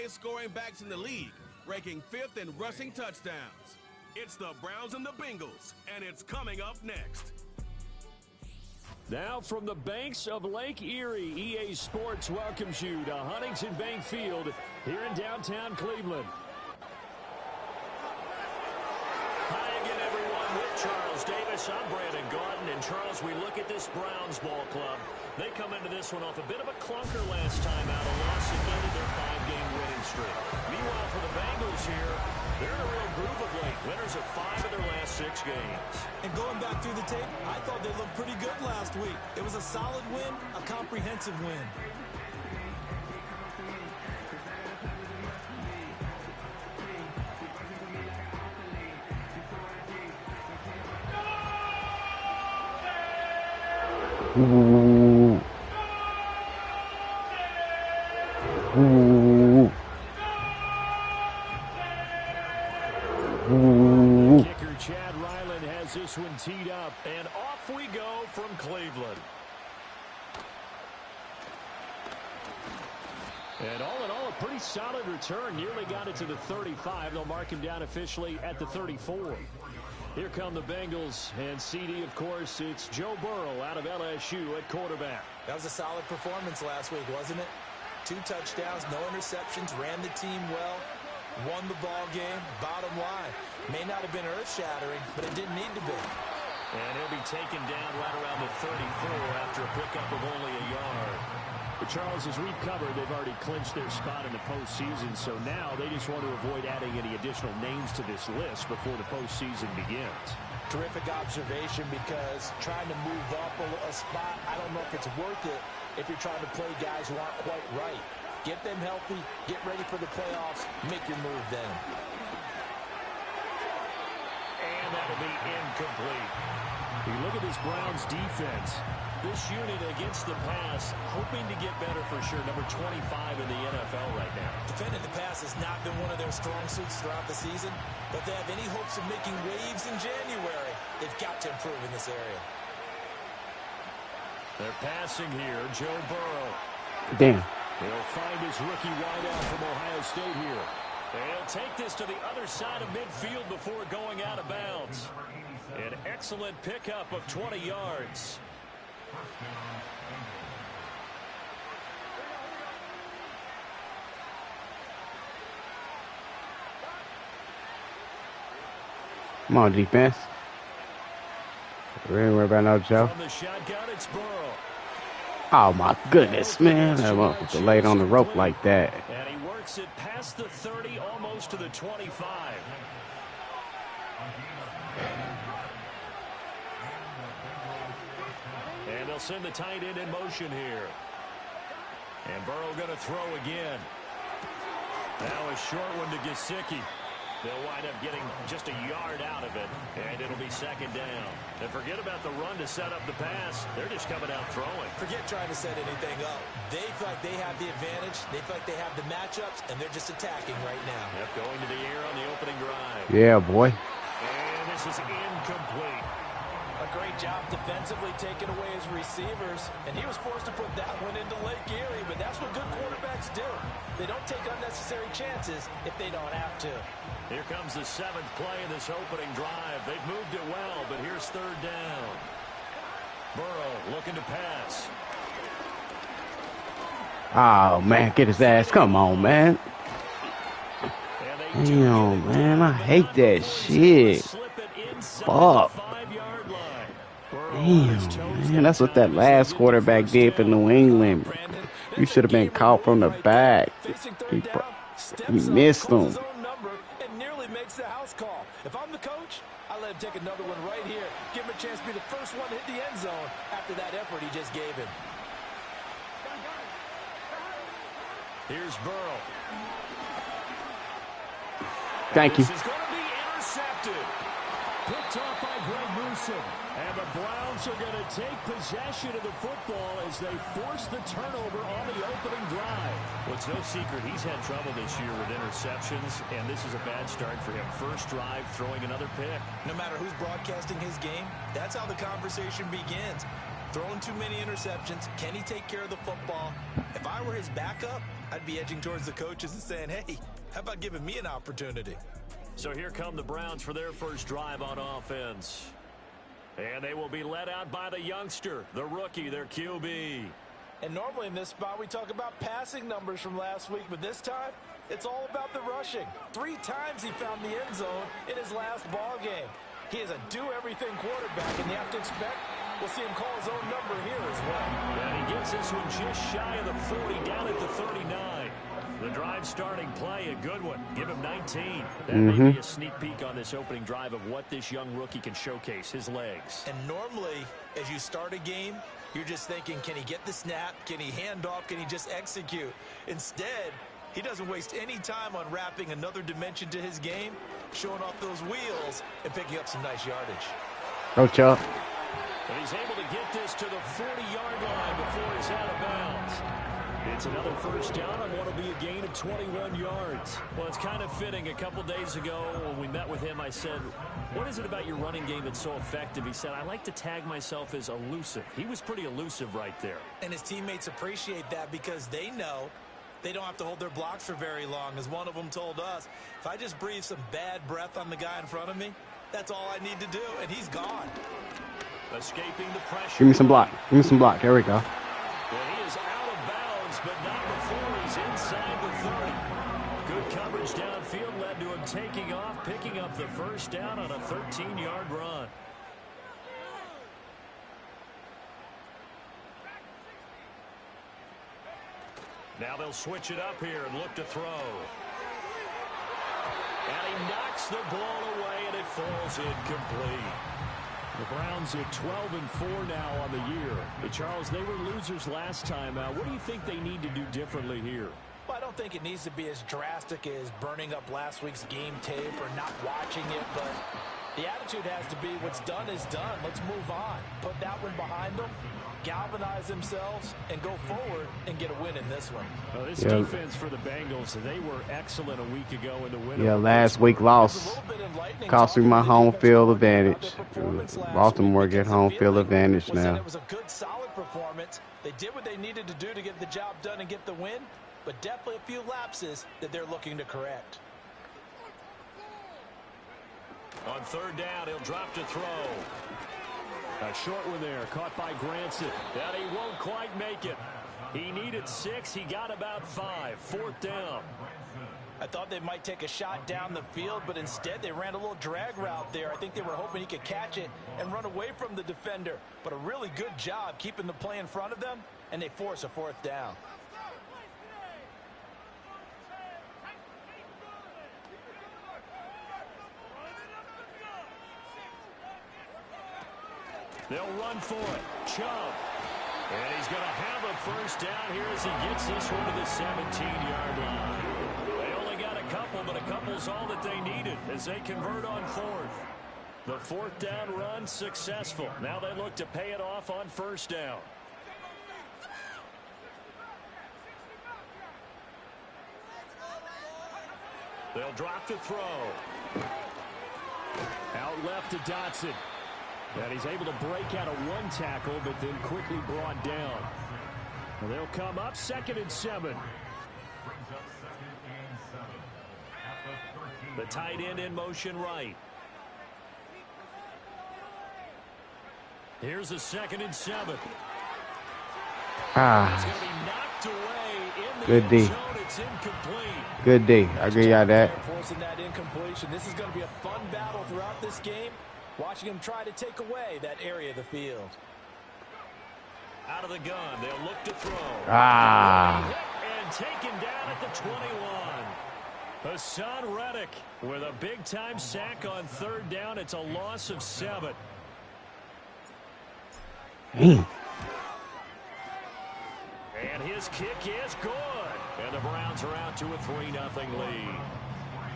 highest-scoring backs in the league, ranking 5th in rushing touchdowns. It's the Browns and the Bengals, and it's coming up next. Now from the banks of Lake Erie, EA Sports welcomes you to Huntington Bank Field here in downtown Cleveland. Hi again, everyone. With Charles Davis, I'm Brandon Gordon. And Charles, we look at this Browns ball club. They come into this one off a bit of a clunker last time out, a loss that ended their 5-game winning streak. Meanwhile, for the Bengals here, they're in a real groove of late. Winners of 5 of their last 6 games. And going back through the tape, I thought they looked pretty good last week. It was a solid win, a comprehensive win. Ooh. Ooh. Ooh. Kicker Chad Ryland has this one teed up, and off we go from Cleveland. And all in all, a pretty solid return. Nearly got it to the 35. They'll mark him down officially at the 34. Here come the Bengals, and CD, of course, it's Joe Burrow out of LSU at quarterback. That was a solid performance last week, wasn't it? 2 touchdowns, no interceptions, ran the team well, won the ball game. Bottom line, may not have been earth-shattering, but it didn't need to be. And he'll be taken down right around the 34 after a pickup of only a yard. But Charles, as we've covered, they've already clinched their spot in the postseason, so now they just want to avoid adding any additional names to this list before the postseason begins. Terrific observation, because trying to move up a spot, I don't know if it's worth it if you're trying to play guys who aren't quite right. Get them healthy, get ready for the playoffs, make your move then. And that'll be incomplete. You look at this Browns defense. This unit against the pass, hoping to get better for sure. Number 25 in the NFL right now. Defending the pass has not been one of their strong suits throughout the season, but they have any hopes of making waves in January, they've got to improve in this area. They're passing here, Joe Burrow. Damn. He'll find his rookie wideout from Ohio State here. They'll take this to the other side of midfield before going out of bounds. An excellent pickup of 20 yards. Come on, defense. We ain't worried about no Joe. From the shotgun, it's Burrow. Oh, my goodness, man. That motherfucker laid on the rope like that. And he works it past the 30, almost to the 25. And they'll send the tight end in motion here. And Burrow going to throw again. Now a short one to Gesicki. They'll wind up getting just a yard out of it, and it'll be second down. And forget about the run to set up the pass. They're just coming out throwing. Forget trying to set anything up. They feel like they have the advantage. They feel like they have the matchups, and they're just attacking right now. Yep, going to the air on the opening drive. Yeah, boy. And this is incomplete. A great job defensively taking away his receivers, and he was forced to put that one into Lake Erie, but that's what good quarterbacks do. They don't take unnecessary chances if they don't have to. Here comes the 7th play in this opening drive. They've moved it well, but here's third down. Burrow looking to pass. Oh, man, get his ass. Come on, man. Damn, man, I hate that shit. Fuck. Damn, man, that's what that last quarterback did for New England. You should have been caught from the back. He missed him. The house call. If I'm the coach, I let him take another one right here. Give him a chance to be the first one to hit the end zone after that effort he just gave him. Here's Burrow. Thank you. This is going to be intercepted. Picked off by Greg Newsom. And the Browns are going to take possession of the football as they force the turnover on the opening drive. Well, it's no secret he's had trouble this year with interceptions, and this is a bad start for him. First drive, throwing another pick. No matter who's broadcasting his game, that's how the conversation begins. throwing too many interceptions. Can he take care of the football? If I were his backup, I'd be edging towards the coaches and saying, hey, how about giving me an opportunity? So here come the Browns for their first drive on offense. And they will be led out by the youngster, the rookie, their QB. And normally in this spot, we talk about passing numbers from last week, but this time, it's all about the rushing. 3 times he found the end zone in his last ball game. He is a do-everything quarterback, and you have to expect we'll see him call his own number here as well. And he gets this one just shy of the 40, down at the 39. The drive starting play, a good one. Give him 19. That may be a sneak peek on this opening drive of what this young rookie can showcase, his legs. And normally, as you start a game, you're just thinking, can he get the snap? Can he hand off? Can he just execute? Instead, he doesn't waste any time on wrapping another dimension to his game, showing off those wheels, and picking up some nice yardage. Go, Chuck. And he's able to get this to the 40-yard line before he's out of bounds. It's another first down on what will be a gain of 21 yards. Well, it's kind of fitting. A couple days ago when we met with him, I said, what is it about your running game that's so effective? He said, I like to tag myself as elusive. He was pretty elusive right there. And his teammates appreciate that because they know they don't have to hold their blocks for very long. As one of them told us, if I just breathe some bad breath on the guy in front of me, that's all I need to do, and he's gone. Escaping the pressure. Give me some block. Give me some block. There we go. Well, he is out of bounds, but not before he's inside the 30. Good coverage downfield led to him taking off, picking up the first down on a 13-yard run. Now they'll switch it up here and look to throw. And he knocks the ball away, and it falls incomplete. The Browns are 12-4 now on the year. But Charles, they were losers last time out. What do you think they need to do differently here? Well, I don't think it needs to be as drastic as burning up last week's game tape or not watching it, but the attitude has to be what's done is done. Let's move on. Put that one behind them, galvanize themselves, and go forward and get a win in this one. Well, this defense for the Bengals, they were excellent a week ago in the win. Yeah, last week lost. Cost me my home field advantage. Baltimore get home field advantage now. It was a good, solid performance. They did what they needed to do to get the job done and get the win, but definitely a few lapses that they're looking to correct. On third down, he'll drop to throw. A short one there, caught by Granson. That he won't quite make it. He needed 6. He got about 5. Fourth down. I thought they might take a shot down the field, but instead they ran a little drag route there. I think they were hoping he could catch it and run away from the defender. But a really good job keeping the play in front of them, and they force a fourth down. They'll run for it. Chubb. And he's going to have a first down here as he gets this one to the 17-yard line. They only got a couple, but a couple's all that they needed as they convert on fourth. The fourth down run successful. Now they look to pay it off on first down. They'll drop to throw. Out left to Dotson. And he's able to break out of one tackle, but then quickly brought down. And they'll come up 2nd and 7. The tight end in motion right. Here's a 2nd and 7. It's going to be knocked away in the Good D. end zone. It's incomplete. Good D. I give y'all that. Forcing that incompletion. This is going to be a fun battle throughout this game. Watching him try to take away that area of the field. Out of the gun, they'll look to throw. And taken down at the 21. Hassan Reddick with a big-time sack on third down. It's a loss of 7. And his kick is good. And the Browns are out to a 3-0 lead.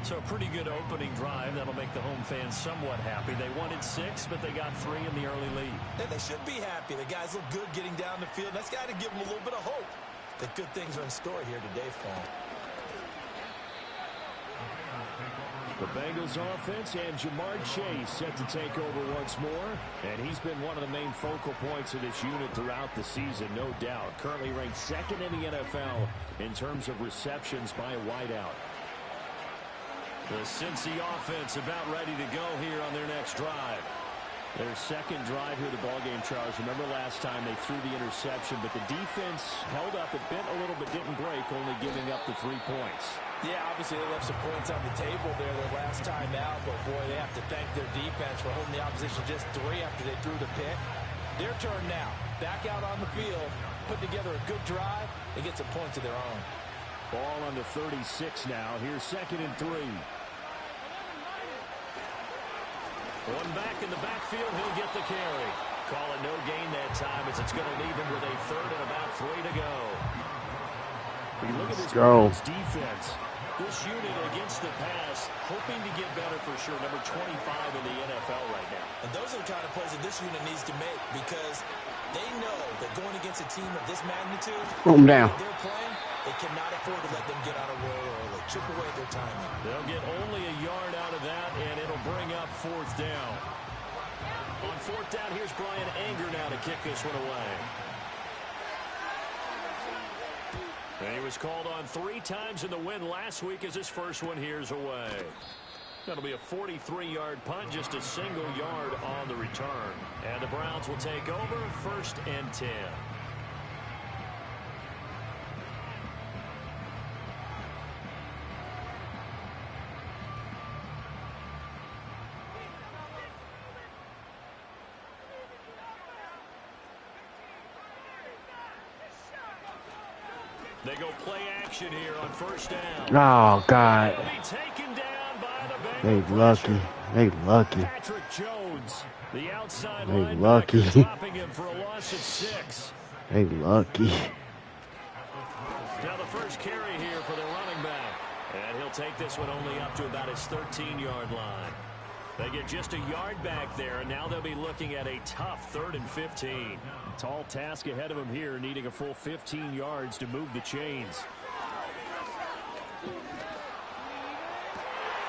So a pretty good opening drive. That'll make the home fans somewhat happy. They wanted 6, but they got 3 in the early lead. And they should be happy. The guys look good getting down the field. That's got to give them a little bit of hope that good things are in store here today for them. The Bengals offense and Jamar Chase set to take over once more. And he's been one of the main focal points of this unit throughout the season, no doubt. Currently ranked second in the NFL in terms of receptions by a wideout. The Cincy offense about ready to go here on their next drive. Their second drive here of the ballgame, Charles. Remember last time they threw the interception, but the defense held up. It bent a little but didn't break, only giving up the 3 points. Yeah, obviously they left some points on the table there their last time out, but boy, they have to thank their defense for holding the opposition just 3 after they threw the pick. Their turn now. Back out on the field, put together a good drive, and get some points of their own. Ball on the 36 now. Here's 2nd and 3. One back in the backfield, he'll get the carry. Call it no gain that time as it's going to leave him with a 3rd and about 3 to go. When you look at this defense, this unit against the pass, hoping to get better for sure. Number 25 in the NFL right now. And those are the kind of plays that this unit needs to make because they know that going against a team of this magnitude, boom down. They're playing, they cannot afford to let them get out of roll early. Chip away their timing. They'll get only a yard out of that, and it'll bring up 4th down. On 4th down, here's Brian Anger now to kick this one away. And he was called on 3 times in the win last week as his first one here's away. That'll be a 43-yard punt, just a single yard on the return. And the Browns will take over 1st and 10. They go play action here on 1st down. Oh, God. They lucky. They lucky. Patrick Jones, the outside they lucky. Stopping him for a loss of 6. They lucky. Now the first carry here for the running back. And he'll take this one only up to about his 13-yard line. They get just a yard back there, and now they'll be looking at a tough 3rd and 15. Tall task ahead of him here, needing a full 15 yards to move the chains.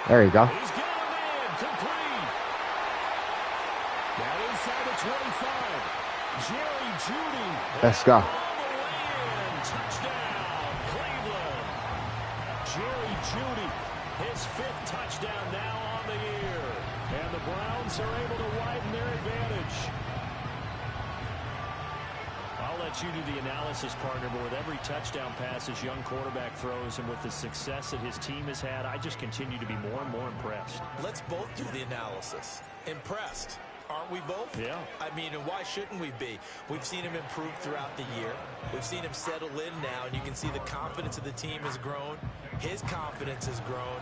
There you go. He's got a man complete. Now inside the 25. Jerry Jeudy. Let's go. Touchdown, Cleveland. Jerry Jeudy, his 5th touchdown now on the year. And the Browns are able to widen their advantage. I'll let you do the analysis, partner, but with every touchdown pass this young quarterback throws and with the success that his team has had, I just continue to be more and more impressed. Let's both do the analysis. Impressed. Aren't we both? Yeah. I mean, and why shouldn't we be? We've seen him improve throughout the year. We've seen him settle in now, and you can see the confidence of the team has grown. His confidence has grown.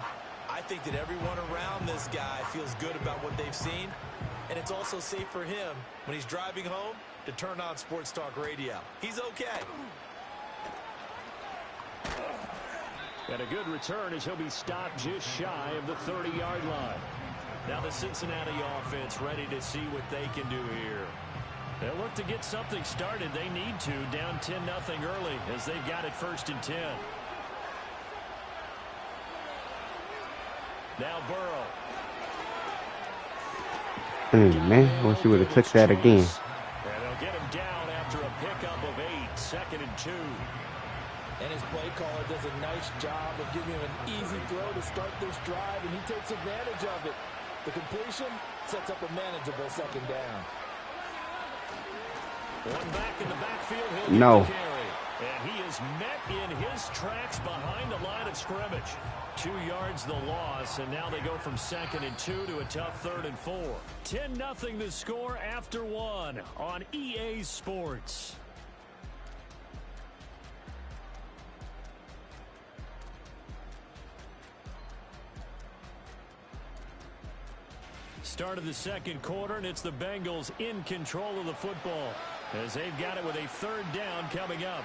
I think that everyone around this guy feels good about what they've seen, and it's also safe for him when he's driving home to turn on Sports Talk Radio. He's okay. And a good return as he'll be stopped just shy of the 30-yard line. Now the Cincinnati offense ready to see what they can do here. They'll look to get something started. They need to, down 10-0 early as they've got it 1st and 10. Now Burrow. Man, wish he would have took that again. And they'll get him down after a pickup of 8, 2nd and 2. And his play caller does a nice job of giving him an easy throw to start this drive, and he takes advantage of it. The completion sets up a manageable 2nd down. One back in the backfield. He'll no. Get the carry. And he is met in his tracks behind the line of scrimmage. 2 yards the loss, and now they go from 2nd and 2 to a tough 3rd and 4. 10-0 the score after 1 on EA Sports. Start of the 2nd quarter, and it's the Bengals in control of the football as they've got it with a 3rd down coming up.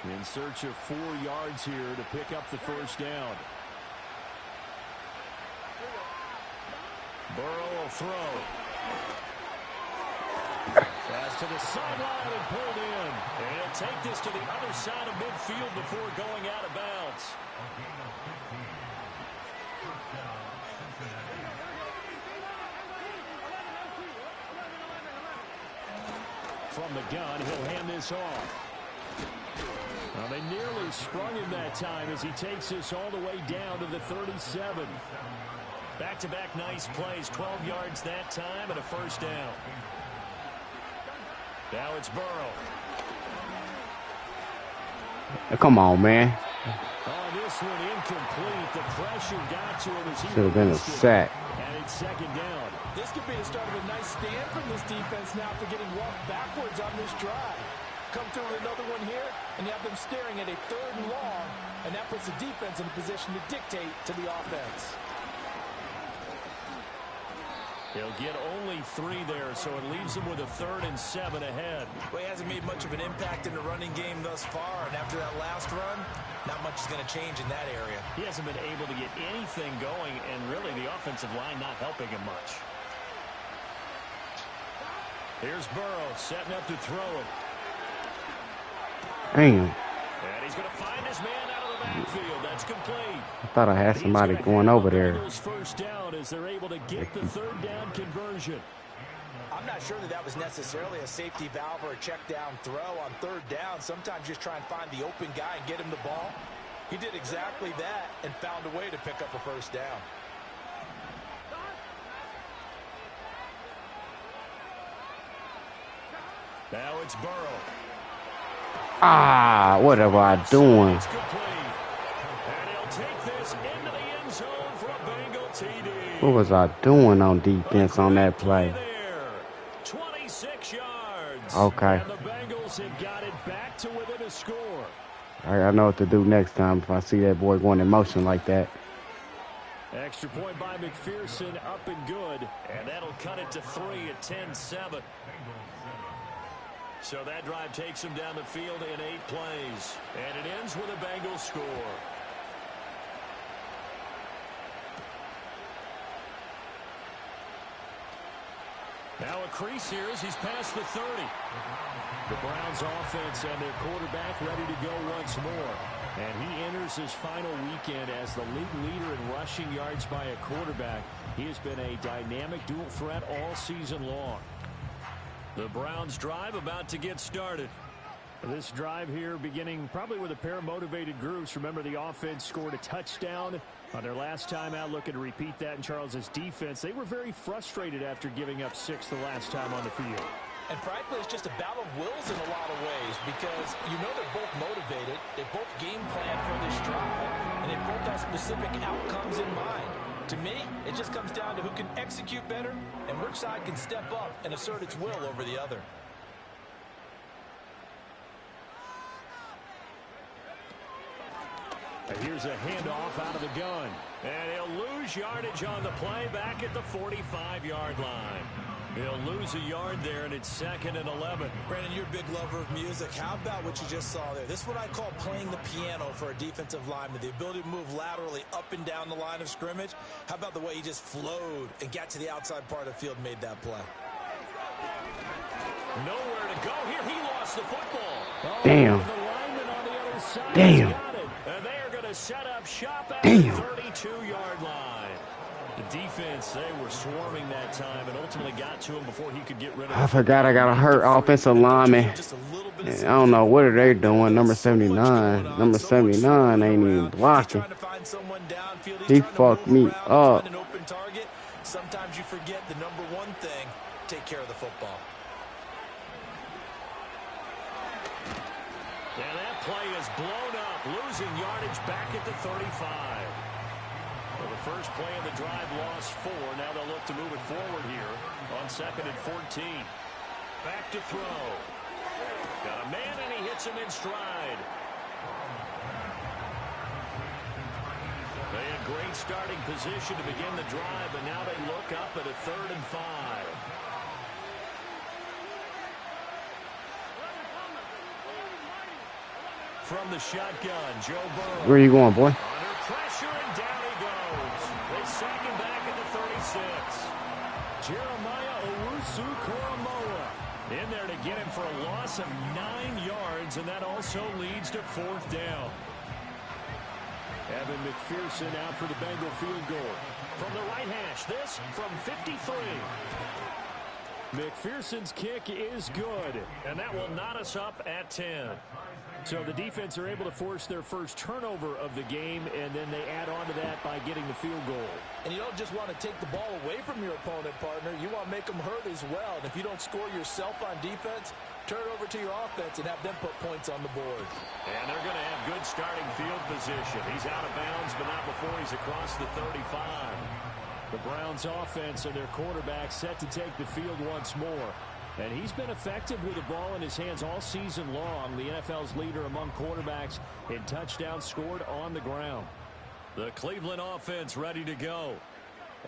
In search of 4 yards here to pick up the 1st down. Burrow will throw. Pass to the sideline and pulled in. And he'll take this to the other side of midfield before going out of bounds. from the gun. He'll hand this off. Well, they nearly sprung him that time as he takes this all the way down to the 37. Back-to-back nice plays, 12 yards that time and a first down. Now it's Burrow. Come on, man. Oh, this one incomplete. The pressure got to him as he should have been a sack. And it's second down. This could be the start of a nice stand from this defense now after getting walked backwards on this drive. Come through with another one here, and you have them staring at a 3rd and long, and that puts the defense in a position to dictate to the offense. He'll get only 3 there, so it leaves him with a 3rd and 7 ahead. Well, he hasn't made much of an impact in the running game thus far, and after that last run, not much is going to change in that area. He hasn't been able to get anything going, and really the offensive line not helping him much. Here's Burrow setting up to throw it. Damn. And he's going to find his man out of the backfield. That's complete. I thought I had somebody going over there. First down as they're able to get the 3rd down conversion. I'm not sure that was necessarily a safety valve or a check down throw on 3rd down. Sometimes just try and find the open guy and get him the ball. He did exactly that and found a way to pick up a first down. Now it's Burrow. Ah, what am I doing? It's complete. And he'll take this into the end zone for a Bengal TD. What was I doing on defense on that play? 26 yards. Okay. And the Bengals have got it back to within a score. All right, I know what to do next time if I see that boy going in motion like that. Extra point by McPherson, up and good. And that'll cut it to 3 at 10-7. So that drive takes him down the field in 8 plays. And it ends with a Bengals score. Now a crease here as he's past the 30. The Browns offense and their quarterback ready to go once more. And he enters his final weekend as the league leader in rushing yards by a quarterback. He has been a dynamic dual threat all season long. The Browns drive about to get started. This drive here beginning probably with a pair of motivated groups. Remember, the offense scored a touchdown on their last time out. Looking to repeat that in Charles's defense. They were very frustrated after giving up 6 the last time on the field. And frankly, it's just a battle of wills in a lot of ways because you know they're both motivated. They both game plan for this drive, and they both have specific outcomes in mind. To me, it just comes down to who can execute better and which side can step up and assert its will over the other. And here's a handoff out of the gun. And he'll lose yardage on the play back at the 45-yard line. He'll lose a yard there, and it's 2nd and 11. Brandon, you're a big lover of music. How about what you just saw there? This is what I call playing the piano for a defensive lineman. The ability to move laterally up and down the line of scrimmage. How about the way he just flowed and got to the outside part of the field and made that play? Nowhere to go here. He lost the football. Damn. The lineman on the other side Damn. got it. And they are going to set up shop at Damn. the 32-yard line. The defense, they were swarming that time and ultimately got to him before he could get rid of it. I forgot I got a hurt offensive lineman. I don't know what are they doing. Number 79. Number 79 ain't even blocking. He fucked me up. Sometimes you forget the number one thing, take care of the football. And that play is blown up, losing yardage back at the 35. Well, the first play of the drive lost 4. Now they'll look to move it forward here on 2nd and 14. Back to throw. Got a man, and he hits him in stride. They had great starting position to begin the drive, but now they look up at a 3rd and 5. From the shotgun, Joe Burrow. Where are you going, boy? Under pressure, and down he goes. They sack him back at the 36. Jeremiah Owusu-Koramoah in there to get him for a loss of 9 yards, and that also leads to 4th down. Evan McPherson out for the Bengal field goal. From the right hash, this from 53. McPherson's kick is good, and that will knot us up at 10. So the defense are able to force their first turnover of the game, and then they add on to that by getting the field goal. And you don't just want to take the ball away from your opponent, partner. You want to make them hurt as well. And if you don't score yourself on defense, turn it over to your offense and have them put points on the board. And they're going to have good starting field position. He's out of bounds, but not before he's across the 35. The Browns offense and their quarterback set to take the field once more. And he's been effective with the ball in his hands all season long. The NFL's leader among quarterbacks in touchdowns scored on the ground. The Cleveland offense ready to go.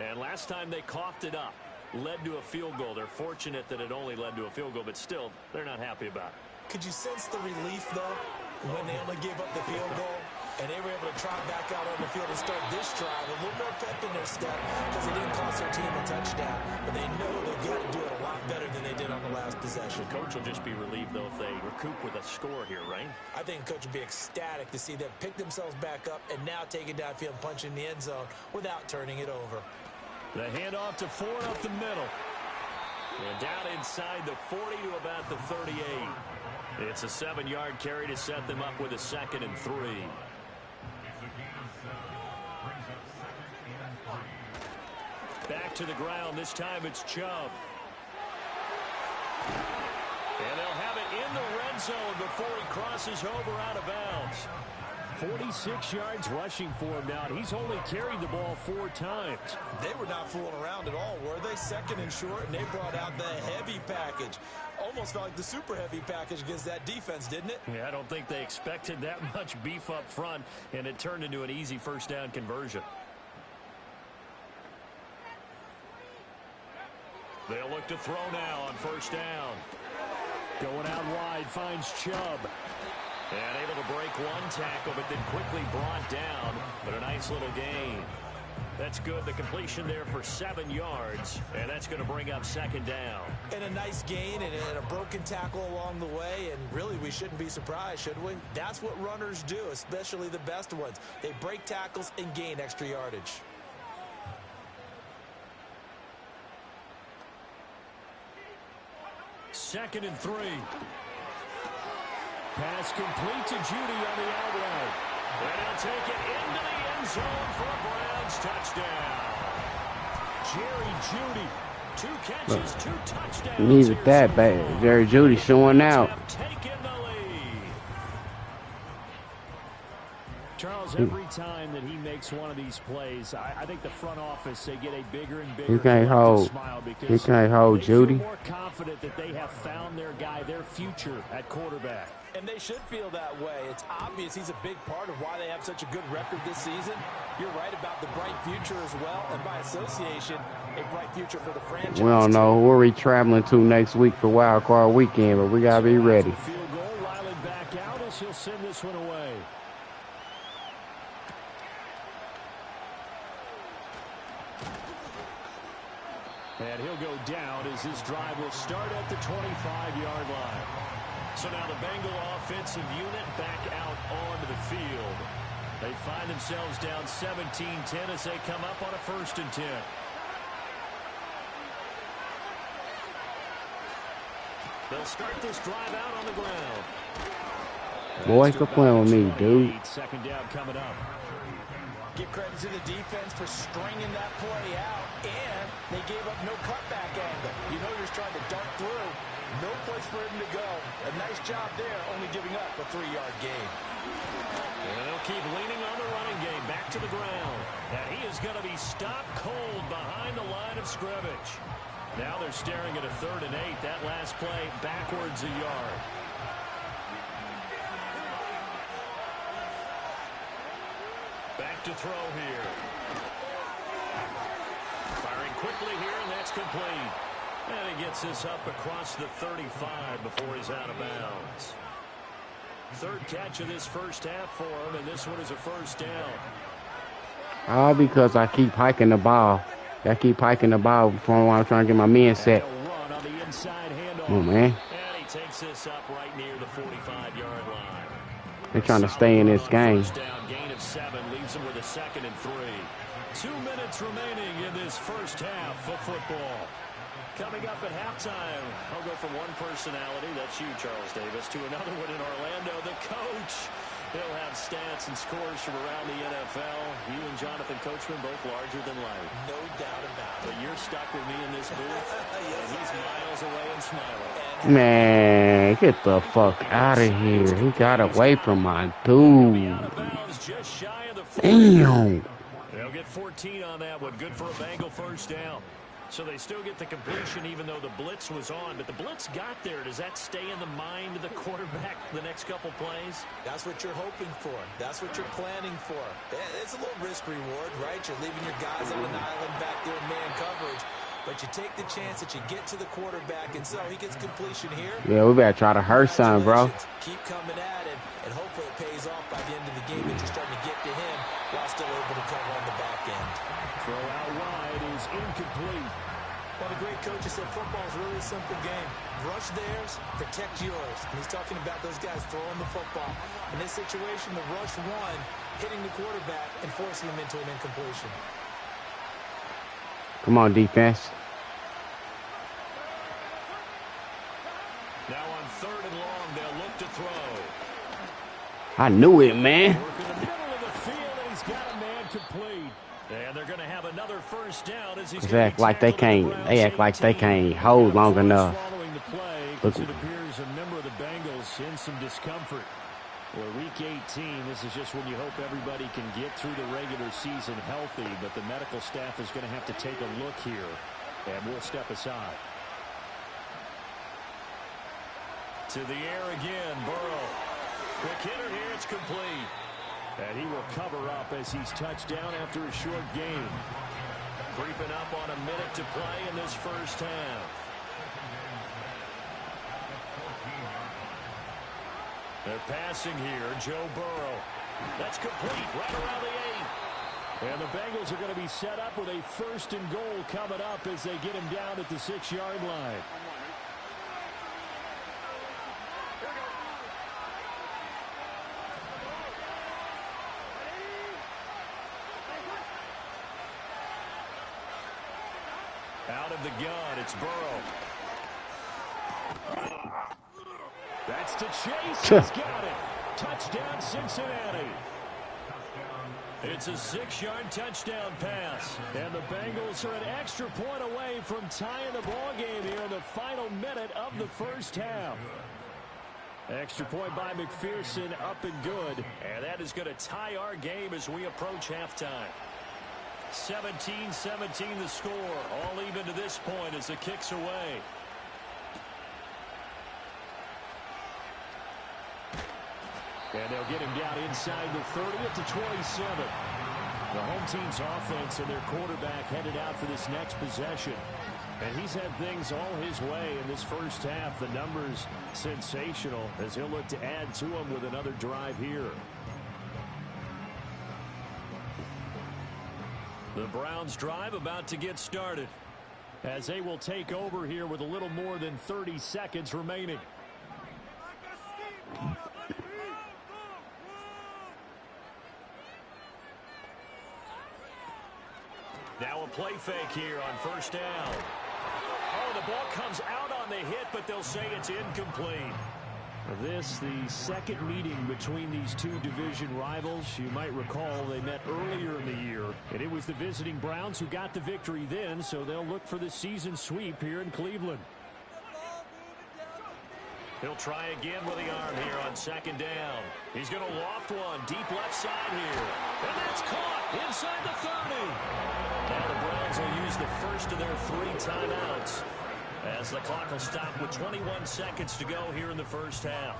And last time they coughed it up, led to a field goal. They're fortunate that it only led to a field goal, but still, they're not happy about it. Could you sense the relief, though, when they only gave up the field goal? And they were able to trot back out on the field and start this drive with a little more pep in their step because they didn't cost their team a touchdown. But they know they've got to do it a lot better than they did on the last possession. The coach will just be relieved, though, if they recoup with a score here, right? I think the coach will be ecstatic to see them pick themselves back up and now take it downfield and punch in the end zone without turning it over. The handoff to Ford up the middle. And down inside the 40 to about the 38. It's a 7-yard carry to set them up with a 2nd and 3. Back to the ground. This time it's Chubb. And they'll have it in the red zone before he crosses over out of bounds. 46 yards rushing for him now. He's only carried the ball 4 times. They were not fooling around at all, were they? 2nd and short, and they brought out the heavy package. Almost felt like the super heavy package against that defense, didn't it? Yeah, I don't think they expected that much beef up front, and it turned into an easy first down conversion. They'll look to throw now on first down. Going out wide, finds Chubb. And able to break one tackle, but then quickly brought down. But a nice little gain. That's good. The completion there for 7 yards. And that's going to bring up 2nd down. And a nice gain and a broken tackle along the way. And really, we shouldn't be surprised, should we? That's what runners do, especially the best ones. They break tackles and gain extra yardage. Second and 3. Pass complete to Judy on the out route. And he'll take it into the end zone for a Browns touchdown. Jerry Judy, 2 catches, 2 touchdowns. Needed that bad. Jerry Judy showing out. Taken the lead. Charles, every time that he makes one of these plays, I think the front office, they get a bigger and bigger smile because he can't hold Judy. More confident that they have found their guy, their future at quarterback. And they should feel that way. It's obvious he's a big part of why they have such a good record this season. You're right about the bright future as well, and by association, a bright future for the franchise. We don't know where we're traveling to next week for Wild Card Weekend, but we gotta be ready. Field goal, Riley back out as he'll send this one away. And he'll go down as this drive will start at the 25-yard line. So now the Bengal offensive unit back out onto the field. They find themselves down 17-10 as they come up on a 1st and 10. They'll start this drive out on the ground. Boy, quit playing with me, dude. 2nd down coming up. Give credit to the defense for stringing that play out, and they gave up no cutback angle. You know you're trying to dart through. No place for him to go. A nice job there, only giving up a 3-yard gain. And they'll keep leaning on the running game. Back to the ground. And he is going to be stopped cold behind the line of scrimmage. Now they're staring at a 3rd and 8. That last play backwards a yard. Back to throw here. Firing quickly here, and that's complete. And he gets this up across the 35 before he's out of bounds. 3rd catch of this first half for him, and this one is a 1st down. All because I keep hiking the ball. I keep hiking the ball before I'm trying to get my men set. Run on the inside handoff. Oh, man. And he takes this up right near the 45-yard line. They're trying to stay in this game. First down, gain of 7, leaves him with a 2nd and 3. 2 minutes remaining in this first half of football. Coming up at halftime, I'll go from one personality, that's you, Charles Davis, to another one in Orlando, the coach. He'll have stats and scores from around the NFL. You and Jonathan Coachman both larger than life. No doubt about it. But you're stuck with me in this booth, and he's miles away and smiling. Man, get the fuck out of here. He got away from my dude. Just shy of the Damn. They'll get 14 on that one. Good for a Bengal first down. So they still get the completion even though the blitz was on. But the blitz got there. Does that stay in the mind of the quarterback the next couple plays? That's what you're hoping for. That's what you're planning for. It's a little risk reward, right? You're leaving your guys on an island back there in man coverage. But you take the chance that you get to the quarterback, and so he gets completion here. Yeah, we better try to hurt something, bro. Keep coming at him, and hopefully it pays off by the end of the game that you're starting to get to him while still able to cover on the back end. Throw out wide is incomplete. Well, the great coach has said football is really a simple game. Rush theirs, protect yours. And he's talking about those guys throwing the football. In this situation, the rush one, hitting the quarterback and forcing him into an incompletion. Come on, defense. Now on 3rd and long, they'll look to throw. I knew it, man. Work in the middle of the field, and he's got a man complete. And they're going to have another first down as he's They act like they can't. They act like they can't hold long enough. Following the play, Look. it appears a member of the Bengals in some discomfort. Well, week 18, this is just when you hope everybody can get through the regular season healthy, but the medical staff is going to have to take a look here, and we'll step aside. To the air again, Burrow. Quick hitter here, it's complete. And he will cover up as he's touched down after a short game. Creeping up on a minute to play in this first half. They're passing here, Joe Burrow. That's complete, right around the 8. And the Bengals are going to be set up with a 1st and goal coming up as they get him down at the 6-yard line. Out of the gun, it's Burrow. That's to Chase. He's got it. Touchdown, Cincinnati. It's a 6-yard touchdown pass. And the Bengals are an extra point away from tying the ball game here in the final minute of the first half. Extra point by McPherson, up and good. And that is going to tie our game as we approach halftime. 17-17 the score. All even to this point as the kick's away. And they'll get him down inside the 30 at the 27. The home team's offense and their quarterback headed out for this next possession. And he's had things all his way in this first half. The numbers sensational as he'll look to add to them with another drive here. The Browns drive about to get started as they will take over here with a little more than 30 seconds remaining. Now a play fake here on first down. Oh, the ball comes out on the hit, but they'll say it's incomplete. This, the second meeting between these two division rivals. You might recall they met earlier in the year, and it was the visiting Browns who got the victory then, so they'll look for the season sweep here in Cleveland. He'll try again with the arm here on second down. He's going to loft one deep left side here. And that's caught inside the 30. Now the Browns will use the first of their 3 timeouts as the clock will stop with 21 seconds to go here in the first half.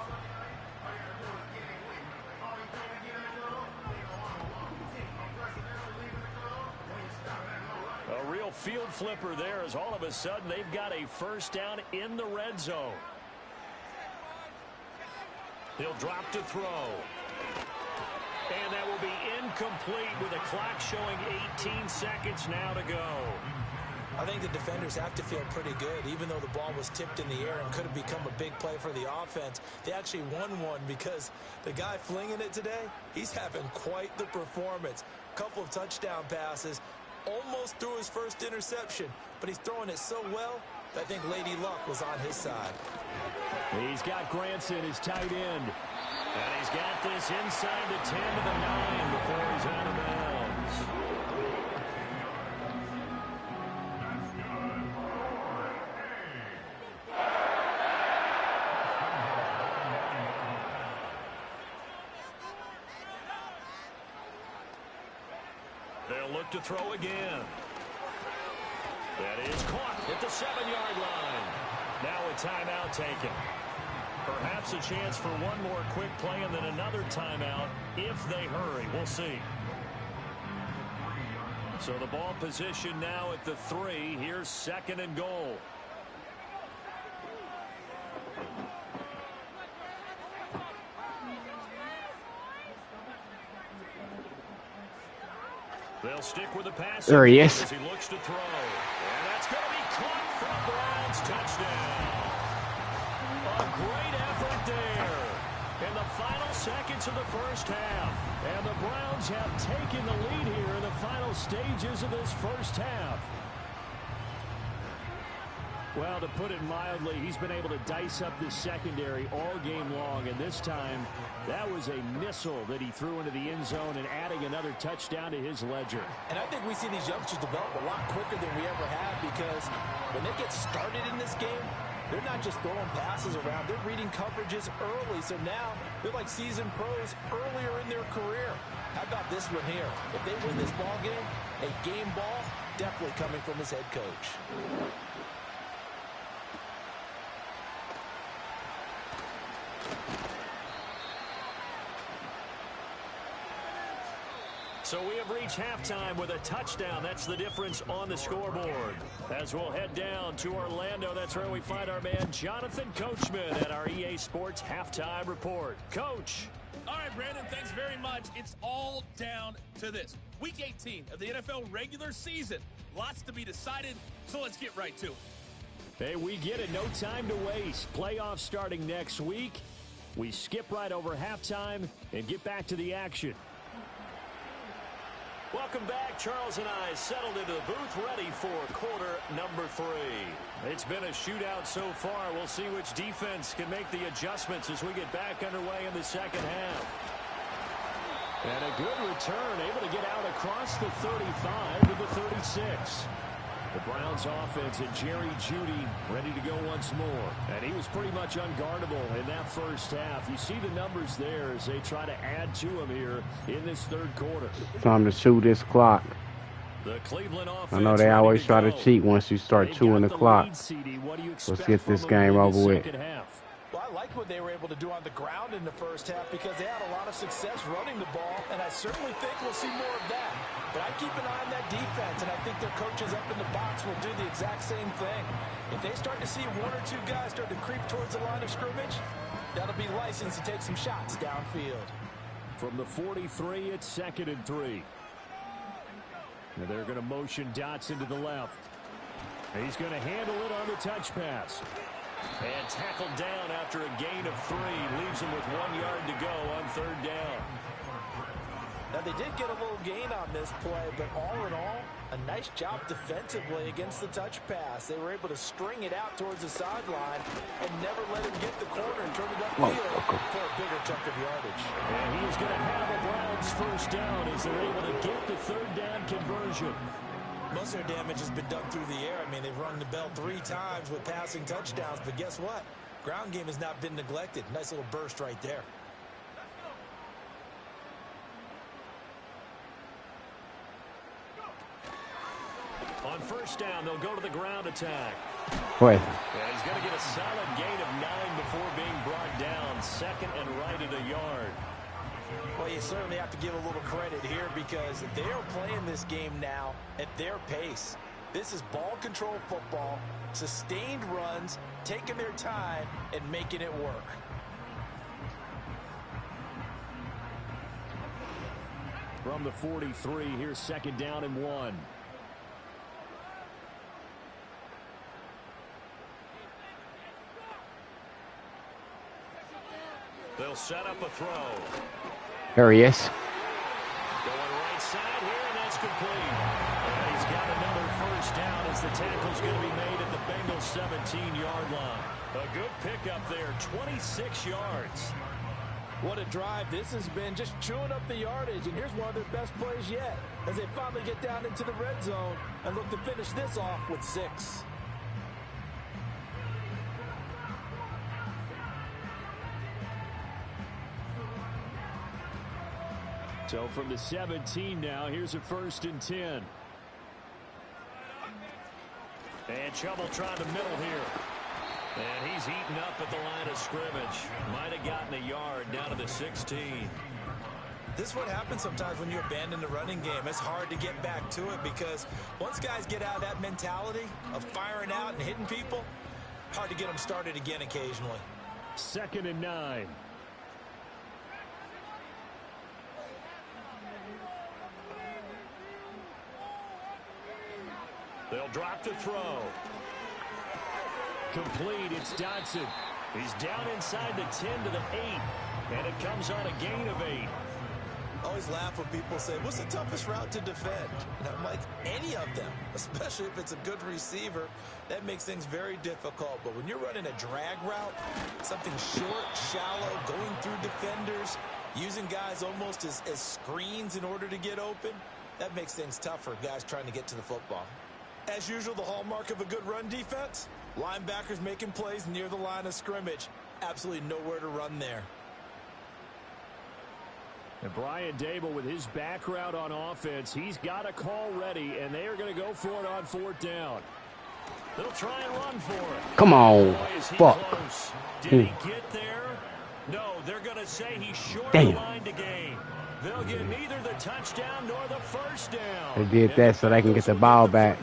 A real field flipper there as all of a sudden they've got a first down in the red zone. He'll drop to throw. And that will be incomplete with the clock showing 18 seconds now to go. I think the defenders have to feel pretty good. Even though the ball was tipped in the air and could have become a big play for the offense, they actually won one because the guy flinging it today, he's having quite the performance. Couple of touchdown passes, almost threw his first interception, but he's throwing it so well, I think Lady Luck was on his side. He's got Granson, his tight end. And he's got this inside the 10 to the 9 before he's out of bounds. They'll look to throw again. That is caught at the 7-yard line. Now a timeout taken. Perhaps a chance for one more quick play and then another timeout if they hurry. We'll see. So the ball position now at the 3. Here's 2nd and goal. They'll stick with the pass. There he is. As he looks to throw. And that's going to be caught for a Browns touchdown. A great effort there in the final seconds of the first half. And the Browns have taken the lead here in the final stages of this first half. Well, to put it mildly, he's been able to dice up this secondary all game long. And this time, that was a missile that he threw into the end zone and adding another touchdown to his ledger. And I think we see these youngsters develop a lot quicker than we ever have, because when they get started in this game, they're not just throwing passes around. They're reading coverages early. So now they're like seasoned pros earlier in their career. How about this one here? If they win this ball game, a game ball definitely coming from his head coach. So we have reached halftime with a touchdown. That's the difference on the scoreboard. As we'll head down to Orlando, that's where we find our man Jonathan Coachman at our EA Sports Halftime Report. Coach. All right, Brandon, thanks very much. It's all down to this. Week 18 of the NFL regular season. Lots to be decided, so let's get right to it. Hey, we get it. No time to waste. Playoffs starting next week. We skip right over halftime and get back to the action. Welcome back. Charles and I settled into the booth, ready for quarter number 3. It's been a shootout so far. We'll see which defense can make the adjustments as we get back underway in the second half. And a good return, able to get out across the 35 to the 36. The Browns offense and Jerry Jeudy ready to go once more. And he was pretty much unguardable in that first half. You see the numbers there as they try to add to him here in this third quarter. Time to chew this clock. The Cleveland offense, I know they always try to cheat once you start chewing the clock. Let's get this game over with. Well, I like what they were able to do on the ground in the first half, because they had a lot of success running the ball, and I certainly think we'll see more of that. But I keep an eye on that defense, and I think their coaches up in the box will do the exact same thing. If they start to see one or two guys start to creep towards the line of scrimmage, that'll be licensed to take some shots downfield. From the 43, it's 2nd and 3. And they're going to motion Dotson to the left. He's going to handle it on the touch pass. And tackled down after a gain of 3. Leaves him with 1 yard to go on 3rd down. Now, they did get a little gain on this play, but all in all, a nice job defensively against the touch pass. They were able to string it out towards the sideline and never let him get the corner and turn it upfield for a bigger chunk of yardage. And he is going to have a Browns first down as they're able to get the 3rd down conversion. Most of their damage has been done through the air. I mean, they've rung the bell 3 times with passing touchdowns, but guess what? Ground game has not been neglected. Nice little burst right there. On first down, they'll go to the ground attack. Boy. And he's going to get a solid gain of 9 before being brought down. 2nd and right at a yard. Well, you certainly have to give a little credit here, because they are playing this game now at their pace. This is ball control football, sustained runs, taking their time and making it work. From the 43, here's 2nd down and 1. They'll set up a throw. There he is. Going right side here, and that's complete. And he's got another first down as the tackle's going to be made at the Bengals 17-yard line. A good pickup there, 26 yards. What a drive this has been, just chewing up the yardage, and here's one of their best plays yet as they finally get down into the red zone and look to finish this off with 6. So from the 17 now, here's a 1st and 10. And trouble trying to middle here. And he's eaten up at the line of scrimmage. Might have gotten a yard down to the 16. This is what happens sometimes when you abandon the running game. It's hard to get back to it because once guys get out of that mentality of firing out and hitting people, hard to get them started again occasionally. 2nd and 9. They'll drop the throw. Complete, it's Dotson. He's down inside the 10 to the 8. And it comes on a gain of 8. I always laugh when people say, what's the toughest route to defend? And I'm like, any of them, especially if it's a good receiver. That makes things very difficult. But when you're running a drag route, something short, shallow, going through defenders, using guys almost as screens in order to get open, that makes things tough for guys trying to get to the football. As usual, the hallmark of a good run defense, linebackers making plays near the line of scrimmage. Absolutely nowhere to run there. And Brian Dable with his back route on offense, he's got a call ready, and they are going to go for it on 4th down. They'll try and run for it. Come on. Fuck. Close. Did he get there? No, they're going to say he's short Damn. of the line to gain. They'll get neither the touchdown nor the 1st down. They did that so they can get the ball back.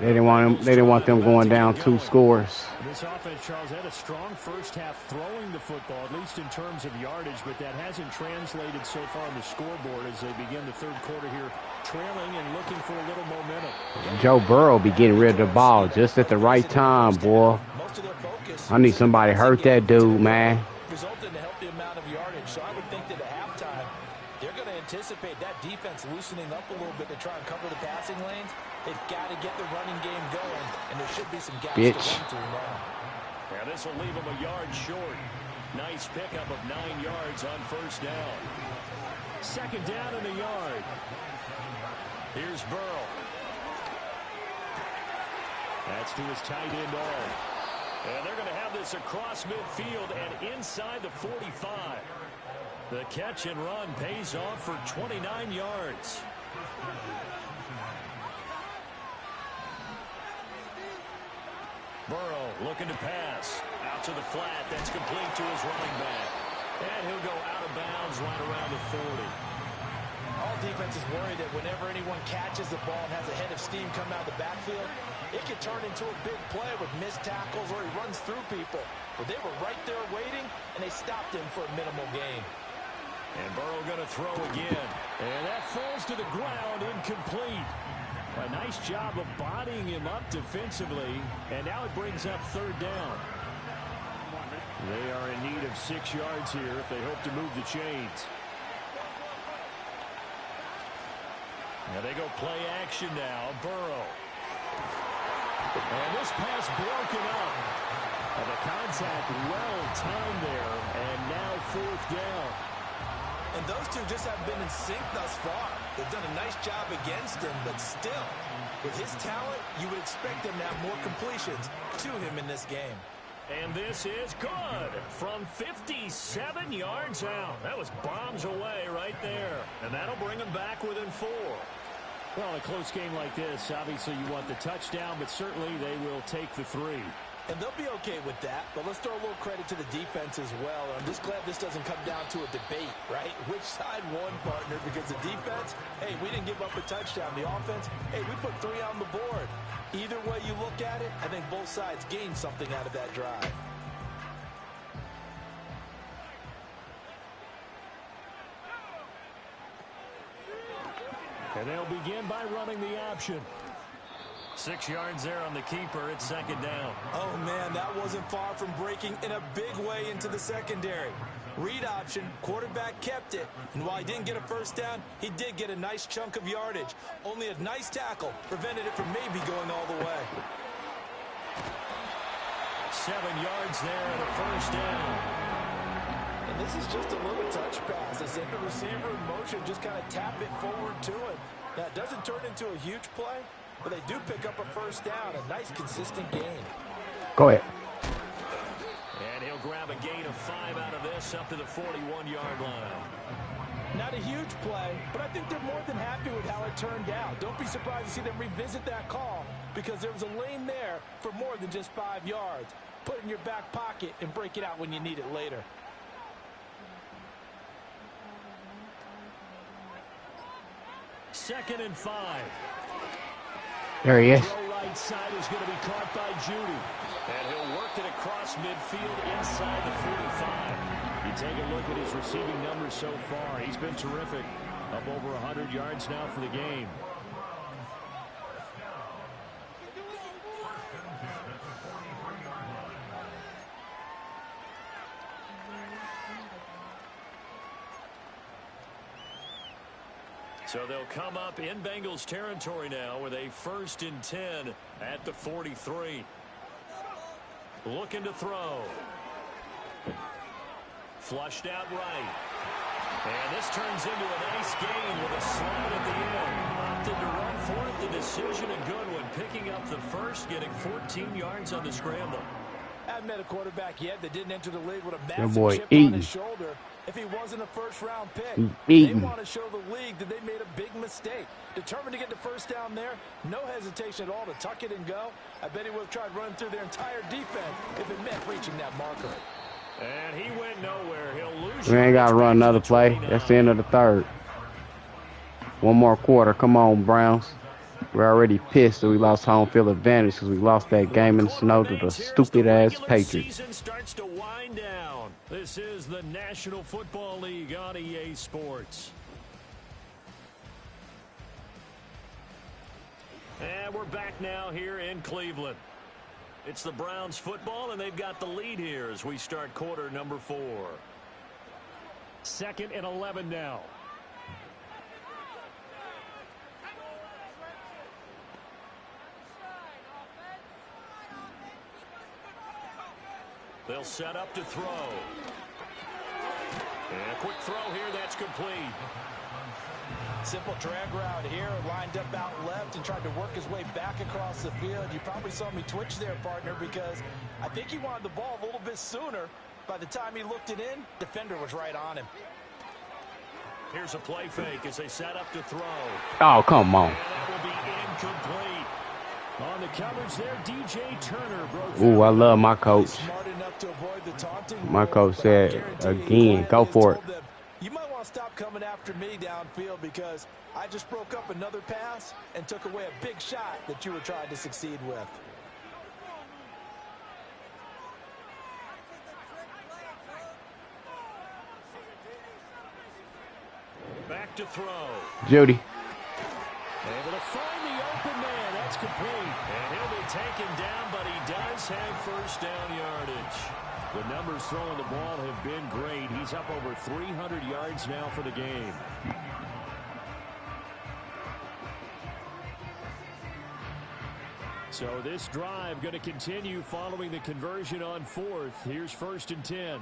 They didn't want them going down 2 scores. This offense, Charles, had a strong first half throwing the football, at least in terms of yardage, but that hasn't translated so far on the scoreboard as they begin the 3rd quarter here, trailing and looking for a little momentum. Joe Burrow be getting rid of the ball just at the right time, boy. I need somebody to hurt that dude, man. Resulted in a healthy amount of yardage, so I would think that at halftime, they're going to anticipate that defense loosening up a little bit to try and cover the passing lanes. They've got to get the running game going, and there should be some gaps to run through now. Yeah, this will leave them a yard short. Nice pickup of 9 yards on 1st down. 2nd down and a yard. Here's Burrow. That's to his tight end all. And they're going to have this across midfield and inside the 45. The catch and run pays off for 29 yards. Burrow looking to pass. Out to the flat. That's complete to his running back. And he'll go out of bounds right around the 40. All defenses worry that whenever anyone catches the ball and has a head of steam come out of the backfield, it could turn into a big play with missed tackles or he runs through people. But they were right there waiting, and they stopped him for a minimal gain. And Burrow going to throw again. And that falls to the ground, incomplete. A nice job of bodying him up defensively. And now it brings up 3rd down. They are in need of 6 yards here if they hope to move the chains. Now they go play action now. Burrow. And this pass broken up. And the contact well timed there. And now 4th down. And those two just haven't been in sync thus far. They've done a nice job against him, but still, with his talent, you would expect them to have more completions to him in this game. And this is good from 57 yards out. That was bombs away right there. And that'll bring them back within 4. Well, a close game like this, obviously you want the touchdown, but certainly they will take the 3. And they'll be okay with that, but let's throw a little credit to the defense as well. I'm just glad this doesn't come down to a debate, right? Which side won, partner? Because the defense, hey, we didn't give up a touchdown. The offense, hey, we put 3 on the board. Either way you look at it, I think both sides gained something out of that drive. And they'll begin by running the option. 6 yards there on the keeper. It's 2nd down. Oh, man, that wasn't far from breaking in a big way into the secondary. Read option, quarterback kept it. And while he didn't get a first down, he did get a nice chunk of yardage. Only a nice tackle prevented it from maybe going all the way. 7 yards there and a first down. And this is just a little touch pass. They send the receiver in motion, just kind of tap it forward to him. Now, it doesn't turn into a huge play, but they do pick up a first down. A nice, consistent gain. Go ahead. And he'll grab a gain of 5 out of this up to the 41-yard line. Not a huge play, but I think they're more than happy with how it turned out. Don't be surprised to see them revisit that call because there was a lane there for more than just 5 yards. Put it in your back pocket and break it out when you need it later. Second and 5. There he is. Throw right side is going to be caught by Judy. And he'll work it across midfield inside the 45. You take a look at his receiving numbers so far. He's been terrific. Up over 100 yards now for the game. So they'll come up in Bengals territory now with a 1st and 10 at the 43. Looking to throw. Flushed out right. And this turns into a nice gain with a slide at the end. Opted to run for it. The decision a good one. Picking up the first, getting 14 yards on the scramble. I haven't met a quarterback yet that didn't enter the league with a massive chip eating. on his shoulder. If he wasn't a first-round pick, They want to show the league that they made a big mistake. Determined to get the first down there, no hesitation at all to tuck it and go. I bet he would have tried running through their entire defense if it meant reaching that marker. And he went nowhere. He'll lose. We ain't got to run another play. That's the end of the third. One more quarter. Come on, Browns. We're already pissed that we lost home field advantage because we lost that game in the snow to the stupid-ass Patriots. Season starts to wind down. This is the National Football League on EA Sports. And we're back now here in Cleveland. It's the Browns football, and they've got the lead here as we start quarter number 4. 2nd and 11 now. They'll set up to throw. And a quick throw here, that's complete. Simple drag route here, lined up out left and tried to work his way back across the field. You probably saw me twitch there, partner, because I think he wanted the ball a little bit sooner. By the time he looked it in, defender was right on him. Here's a play fake as they set up to throw. Oh, come on. And that will be incomplete. On the coverage there, DJ Turner broke. Ooh, I love my coach. Smart enough to avoid the taunting. My coach said, again, go for it. You might want to stop coming after me downfield because I just broke up another pass and took away a big shot that you were trying to succeed with. Back to throw. Judy. Able to find the open man. That's complete. And he'll be taken down, but he does have first down yardage. The numbers throwing the ball have been great. He's up over 300 yards now for the game. So this drive going to continue following the conversion on 4th. Here's 1st and 10.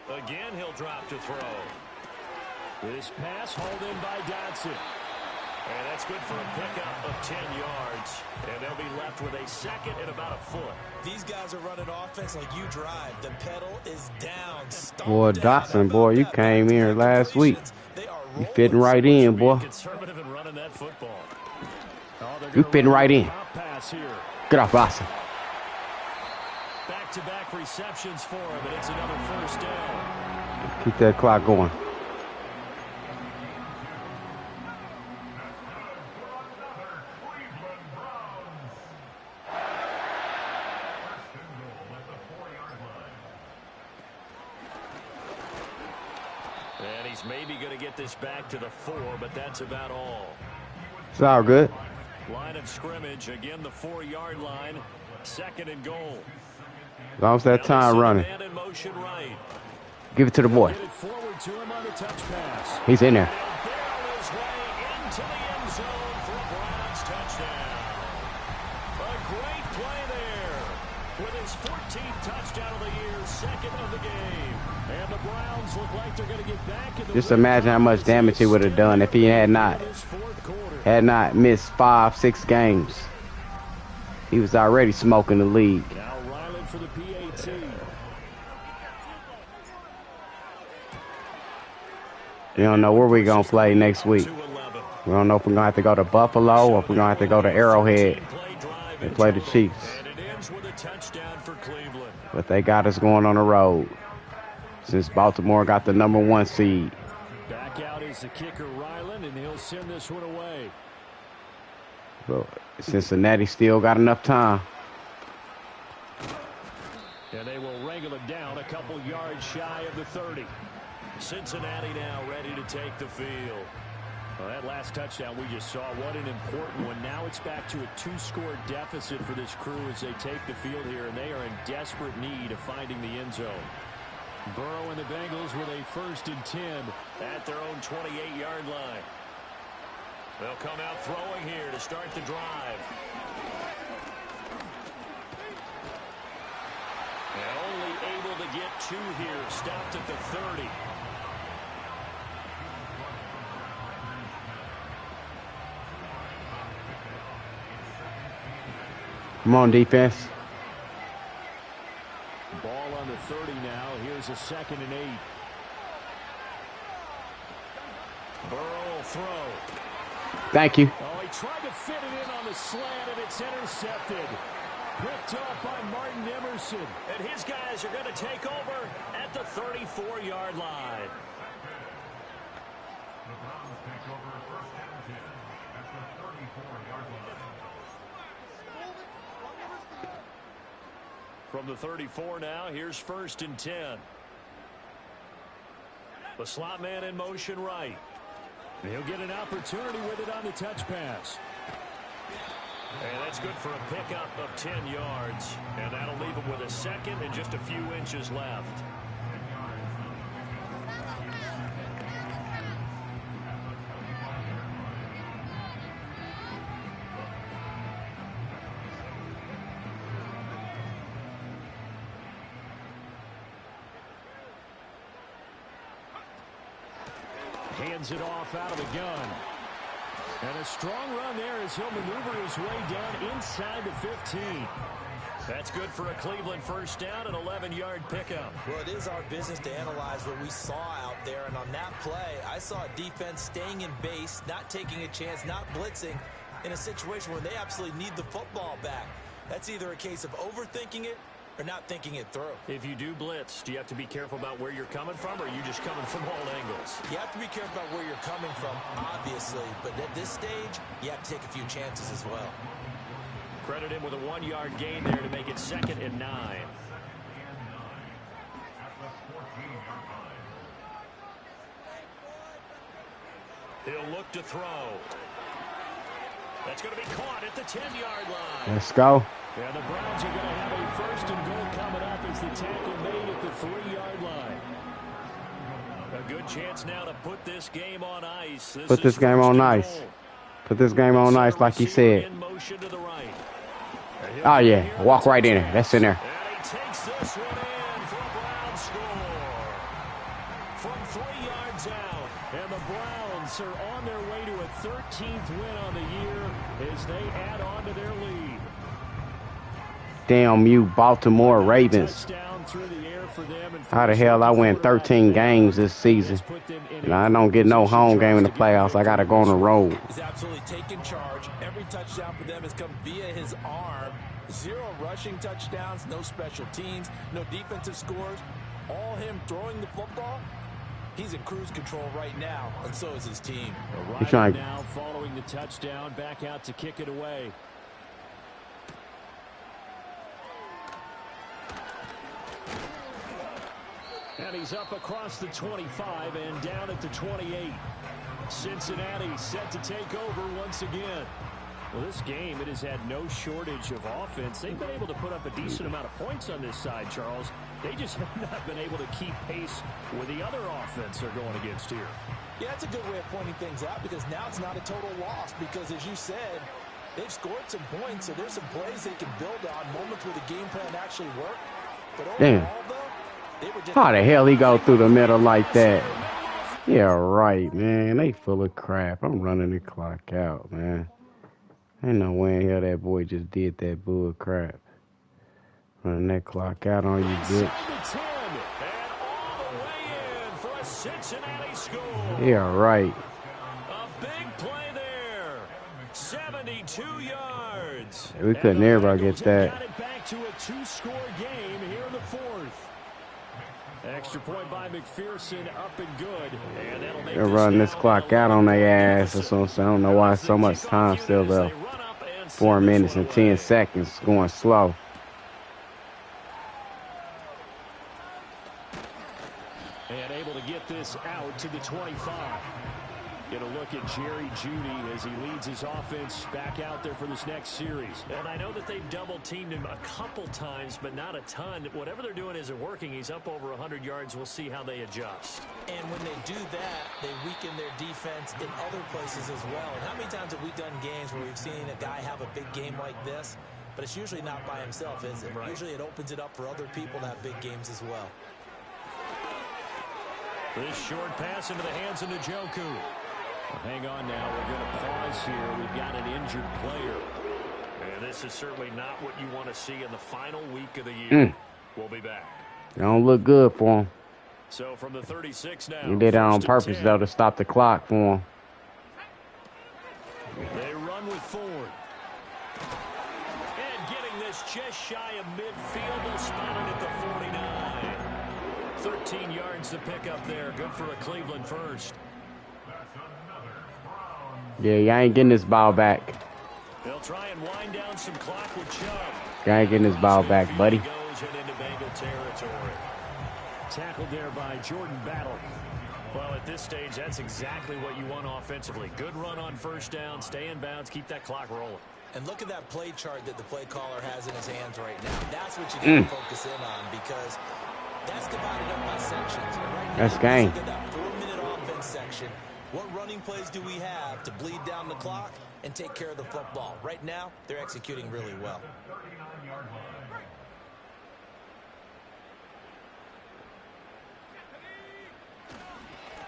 Again, he'll drop to throw. This pass hauled in by Dotson. And that's good for a pickup of 10 yards. And they'll be left with a 2nd and about a foot. These guys are running offense like you drive. The pedal is down. Boy, Dotson, boy, you came here last week. You fitting right in, boy. Conservative in running that football. You fitting right in. Get off, Dotson. Back-to-back receptions for him, and it's another first down. Keep that clock going. And he's maybe going to get this back to the 4, but that's about all. It's all good. Line of scrimmage, again the 4-yard line. 2nd and goal. As long as that time running. Man in motion right. Give it to the boy. Get it forward to him on the touch pass. He's in there. He'll barrel his way into the end zone for a Browns touchdown. A great play there. With his 14th touchdown of the year, 2nd of the game. And the Browns look like they're going to get back in the Just imagine how much damage he would have done if he had not missed 5-6 games. He was already smoking the league. Now Ryland for the PAT. We don't know where we're going to play next week. We don't know if we're going to have to go to Buffalo or if we're going to have to go to Arrowhead and play the Chiefs. And it ends with a touchdown for Cleveland. But they got us going on the road since Baltimore got the #1 seed. Back out is the kicker Ryland, and he'll send this one away. But Cincinnati still got enough time. And they will wrangle it down a couple yards shy of the 30. Cincinnati now ready to take the field. Well, that last touchdown we just saw, what an important one. Now it's back to a 2-score deficit for this crew as they take the field here, and they are in desperate need of finding the end zone. Burrow and the Bengals with a 1st and 10 at their own 28-yard line. They'll come out throwing here to start the drive. And only able to get 2 here, stopped at the 30. Come on, defense. Ball on the 30 now. Here's a 2nd and 8. Burrow will throw. Thank you. Oh, he tried to fit it in on the slant, and it's intercepted. Picked up by Martin Emerson. And his guys are going to take over at the 34-yard line. From the 34 now, here's 1st and 10. The slot man in motion right. He'll get an opportunity with it on the touch pass. And that's good for a pickup of 10 yards. And that'll leave him with a 2nd and just a few inches left. Hands it off out of the gun. And a strong run there as he'll maneuver his way down inside the 15. That's good for a Cleveland 1st down, an 11-yard pickup. Well, it is our business to analyze what we saw out there. And on that play, I saw a defense staying in base, not taking a chance, not blitzing in a situation where they absolutely need the football back. That's either a case of overthinking it or not thinking it through. If you do blitz, do you have to be careful about where you're coming from, or are you just coming from all angles? You have to be careful about where you're coming from, obviously, but at this stage, you have to take a few chances as well. Credit him with a 1-yard gain there to make it 2nd and 9. He'll look to throw. That's going to be caught at the 10-yard line. Let's go. Yeah, the Browns are going to have a 1st and goal coming up as the tackle made at the 3-yard line. A good chance now to put this game on ice. Put this game on ice. Put this game on ice like he said. Oh, yeah. Walk right in there. That's in there. And he takes this one in for a Browns score. From 3 yards out. And the Browns are on their way to a 13th win on the year as they add on to their lead. Damn you, Baltimore Ravens. How the hell I win 13 games this season and I don't get no home game in the playoffs? I got to go on the road. He's absolutely taken charge. Every touchdown for them has come via his arm. 0 rushing touchdowns, no special teams, no defensive scores. All him throwing the football. He's in cruise control right now, and so is his team. He's trying now following the touchdown, back out to kick it away. And he's up across the 25 and down at the 28. Cincinnati set to take over once again. Well, this game, it has had no shortage of offense. They've been able to put up a decent amount of points on this side, Charles. They just have not been able to keep pace with the other offense they're going against here. Yeah, that's a good way of pointing things out because now it's not a total loss because, as you said, they've scored some points, so there's some plays they can build on, moments where the game plan actually worked. But overall, though, they were just... How the hell he go through the middle like that? Yeah, right, man. They full of crap. I'm running the clock out, man. Ain't no way in hell that boy just did that bull crap. Running that clock out on you, bitch. Yeah, right. A big play there. 72 yards. We couldn't ever get that. Got it back to a 2-score game here in the fourth. Extra point by McPherson, up and good. And that'll make They're running this clock out on their ass. That's what I'm saying. I don't know why so much time still there. 4 minutes and 10 seconds. It's going slow. And able to get this out to the 25. Get a look at Jerry Jeudy as he leads his offense back out there for this next series. And I know that they've double-teamed him a couple times, but not a ton. Whatever they're doing isn't working. He's up over 100 yards. We'll see how they adjust. And when they do that, they weaken their defense in other places as well. And how many times have we done games where we've seen a guy have a big game like this? But it's usually not by himself, is it? Right. Usually it opens it up for other people to have big games as well. This short pass into the hands of Njoku. Well, hang on now. We're going to pause here. We've got an injured player. And this is certainly not what you want to see in the final week of the year. We'll be back. Don't look good for him. So from the 36 now. He did that on purpose, though, to stop the clock for him. They run with Ford. And getting this just shy of midfield. They'll spot it at the 49. 13 yards to pick up there. Good for a Cleveland first. Yeah, you ain't getting this ball back. They'll try and wind down some clock with Chubb. You ain't getting this ball back, buddy. Goes into Bengal territory. Tackled there by Jordan Battle. Well, at this stage, that's exactly what you want offensively. Good run on first down, stay in bounds, keep that clock rolling. And look at that play chart that the play caller has in his hands right now. That's what you got to focus in on because that's divided up by sections. And right now, that's game. Look at that 4-minute offense section. What running plays do we have to bleed down the clock and take care of the football? Right now, they're executing really well.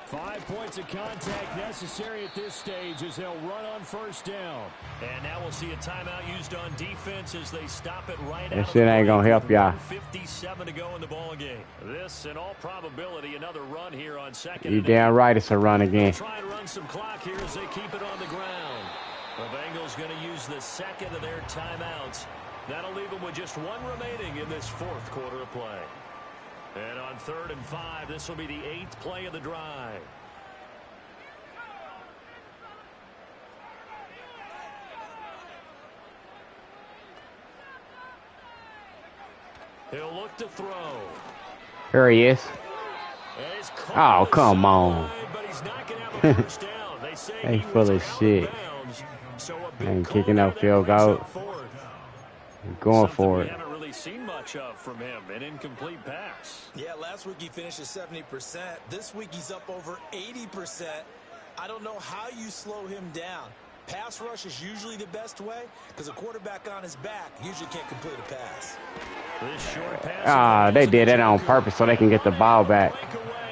Five points of contact necessary at this stage as they'll run on first down. And now we'll see a timeout used on defense as they stop it right that shit ain't gonna help y'all. 57 to go in the ball game. This, in all probability, another run here on second. You damn right it's a run again. Try and run some clock here as they keep it on the ground. The Bengals going to use the second of their timeouts. That'll leave them with just one remaining in this fourth quarter of play. And on 3rd and 5, this will be the 8th play of the drive. He'll look to throw. Here he is. Oh, come on. But he's not going to have a first down. They say they full of shit. Ain't kicking no field goal. Going for it. Seen much of from him, an incomplete pass. Yeah, last week he finished at 70%. This week he's up over 80%. I don't know how you slow him down. Pass rush is usually the best way because a quarterback on his back usually can't complete a pass. This short pass they did that on purpose so they can get the ball back.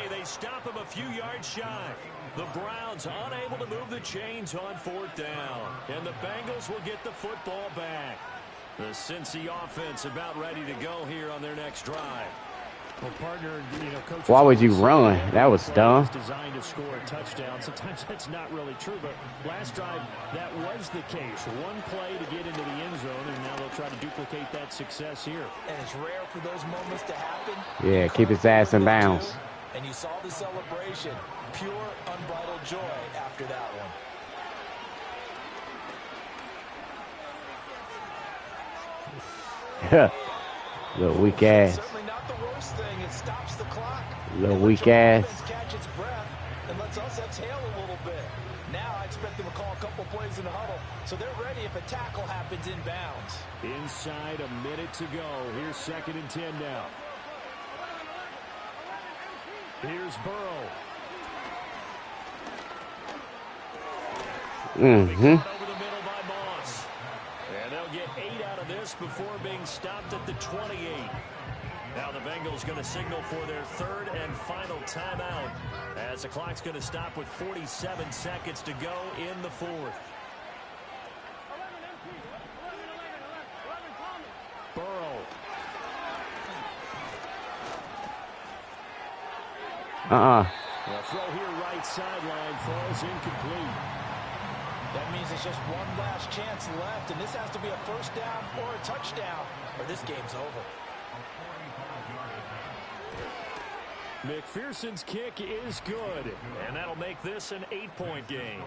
They stop him a few yards shy. The Browns unable to move the chains on 4th down, and the Bengals will get the football back. The Cincy offense about ready to go here on their next drive. Well, partner, Coach, why would you run? That was dumb. Designed to score a touchdown. Sometimes that's not really true, but last drive that was the case. One play to get into the end zone, and now they'll try to duplicate that success here. And it's rare for those moments to happen. Yeah, keep his ass in bounds. And you saw the celebration, pure, unbridled joy after that one. Little weak ass. Certainly not the worst thing. It stops the clock. Little weak ass. Catch its breath and lets us exhale a little bit. Now I expect them to call a couple plays in the huddle, so they're ready if a tackle happens inbounds. Inside a minute to go. Here's 2nd and 10 now. Here's Burrow. Over the middle by Moss. And they'll get 8 out of this before being stopped at the 28. Now the Bengals going to signal for their 3rd and final timeout as the clock's going to stop with 47 seconds to go in the 4th. Burrow. The throw here right sideline falls incomplete. That means it's just one last chance left, and this has to be a 1st down or a touchdown, or this game's over. McPherson's kick is good, and that'll make this an 8-point game.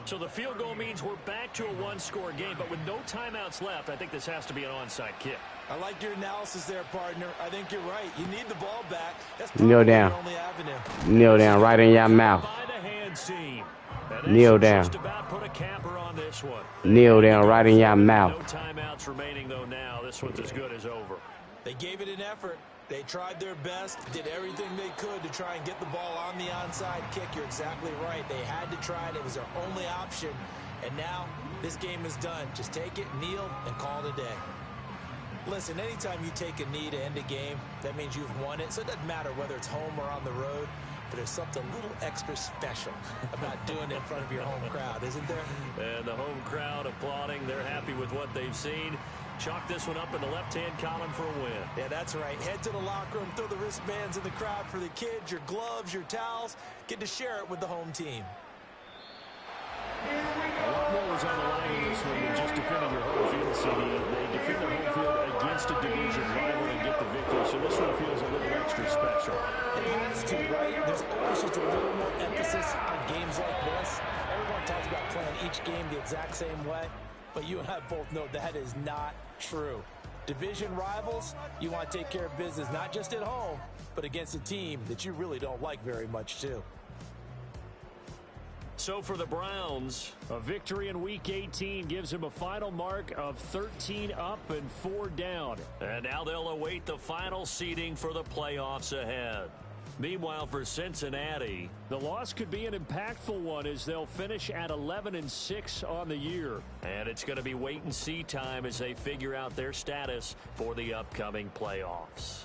So the field goal means we're back to a 1-score game, but with no timeouts left, I think this has to be an onside kick. I like your analysis there, partner. I think you're right. You need the ball back. That's kneel down. your only avenue. Kneel down right in your mouth. Kneel down. Just about put a capper on this one. Kneel down right in your mouth. No timeouts remaining, though, now. This one's as good as over. They gave it an effort. They tried their best, did everything they could to try and get the ball on the onside kick. You're exactly right. They had to try it. It was their only option. And now this game is done. Just take it, kneel, and call it a day. Listen, anytime you take a knee to end a game, that means you've won it. So it doesn't matter whether it's home or on the road. But there's something a little extra special about doing it in front of your home crowd, isn't there? And the home crowd applauding. They're happy with what they've seen. Chalk this one up in the left-hand column for a win. Yeah, that's right. Head to the locker room, throw the wristbands in the crowd for the kids, your gloves, your towels. Get to share it with the home team. A lot more is on the line in this one than just defending your home field, CD. They defend their home field against a division rival and get the victory, so this one feels a little extra special. It has to, right? There's always just a little more emphasis on games like this. Everyone talks about playing each game the exact same way, but you and I both know that is not true. Division rivals, you want to take care of business not just at home, but against a team that you really don't like very much too. So for the Browns, a victory in Week 18 gives them a final mark of 13 up and 4 down. And now they'll await the final seeding for the playoffs ahead. Meanwhile, for Cincinnati, the loss could be an impactful one as they'll finish at 11-6 on the year. And it's going to be wait-and-see time as they figure out their status for the upcoming playoffs.